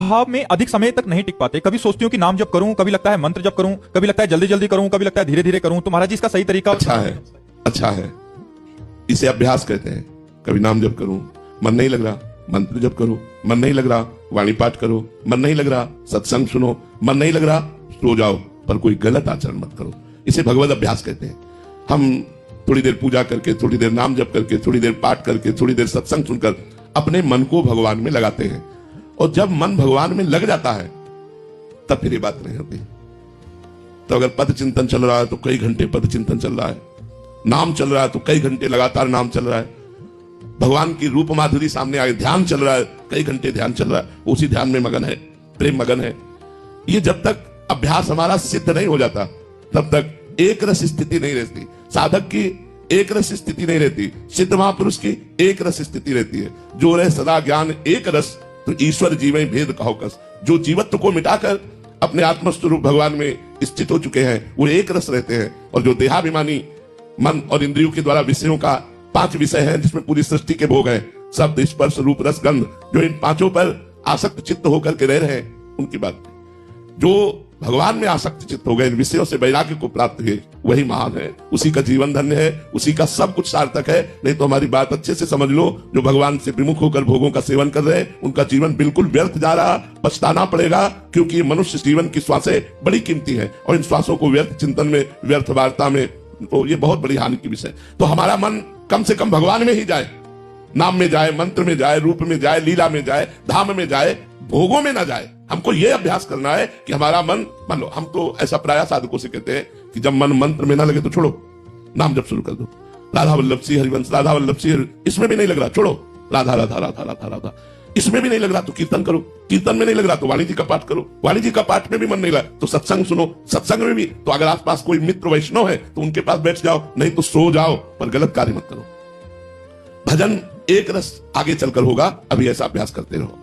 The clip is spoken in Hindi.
भाव में अधिक समय तक नहीं टिक पाते। कभी सोचती हूँ कि नाम जप करूं, कभी लगता है मंत्र जप करूं, कभी लगता है जल्दी जल्दी करूं, कभी लगता है धीरे धीरे करूं। तो महाराज जी इसका सही तरीका अच्छा है, इसे अभ्यास कहते हैं। कभी नाम जप करूं, मन नहीं लग रहा, मंत्र जप करो, मन नहीं लग रहा, वाणी पाठ करो, मन नहीं लग रहा, सत्संग सुनो, मन नहीं लग रहा, सो जाओ, पर कोई गलत आचरण मत करो। इसे भगवत अभ्यास कहते हैं। हम थोड़ी देर पूजा करके, थोड़ी देर नाम जप करके, थोड़ी देर पाठ करके, थोड़ी देर सत्संग सुनकर अपने मन को भगवान में लगाते हैं, और जब मन भगवान में लग जाता है तब फिर ये बात नहीं होती। तो अगर पद चिंतन चल रहा है तो कई घंटे पद चिंतन चल रहा है, नाम चल रहा है तो कई घंटे लगातार नाम चल रहा है, भगवान की रूप माधुरी सामने आए, ध्यान चल रहा है, कई घंटे ध्यान चल रहा है, उसी ध्यान में मगन है, प्रेम मगन है। ये जब तक अभ्यास हमारा सिद्ध नहीं हो जाता तब तक एक रस स्थिति नहीं रहती। साधक की एक रस स्थिति नहीं रहती, सिद्ध महापुरुष की एक रस स्थिति रहती है। जो रहे सदा ज्ञान एक रस, तो ईश्वर जीव भेद कहो कस। जो जीवत्व को मिटाकर अपने आत्मस्वरूप भगवान में स्थित हो चुके हैं वो एक रस रहते हैं। और जो देहाभिमानी मन और इंद्रियों के द्वारा विषयों का 5 विषय है जिसमें पूरी सृष्टि के भोग हैं, शब्द स्पर्श रूप रस गंध, जो इन 5 पर आसक्त चित्त होकर के रह रहे हैं, उनकी बात। जो भगवान में आसक्त चित्त हो गए, इन विषयों से वैराग्य को प्राप्त हुए, वही महान है, उसी का जीवन धन्य है, उसी का सब कुछ सार्थक है। नहीं तो हमारी बात अच्छे से समझ लो, जो भगवान से विमुख होकर भोगों का सेवन कर रहे हैं उनका जीवन बिल्कुल व्यर्थ जा रहा, पछताना पड़ेगा। क्योंकि मनुष्य जीवन की श्वासें बड़ी कीमती है, और इन श्वासों को व्यर्थ चिंतन में, व्यर्थ वार्ता में, तो ये बहुत बड़ी हानि की विषय। तो हमारा मन कम से कम भगवान में ही जाए, नाम में जाए, मंत्र में जाए, रूप में जाए, लीला में जाए, धाम में जाए, भोगों में ना जाए। हमको ये अभ्यास करना है कि हमारा मन, मान लो हम तो ऐसा प्राय साधकों से कहते हैं कि जब मन मंत्र में ना लगे तो छोड़ो, नाम जप शुरू कर दो। राधा वल्लभ सिंह हरिवंश, राधा वल्लभ सिंह, इसमें भी नहीं लग रहा, छोड़ो, राधा राधा राधा राधा राधा। इसमें भी नहीं लग रहा तो कीर्तन करो, कीर्तन में नहीं लग रहा तो वाणी जी का पाठ करो, वाणी जी का पाठ में भी मन नहीं लगा तो सत्संग सुनो, सत्संग में भी। तो अगर आसपास कोई मित्र वैष्णव है तो उनके पास बैठ जाओ, नहीं तो सो जाओ, पर गलत कार्य मत करो। भजन एक रस आगे चलकर होगा, अभी ऐसा अभ्यास करते रहो।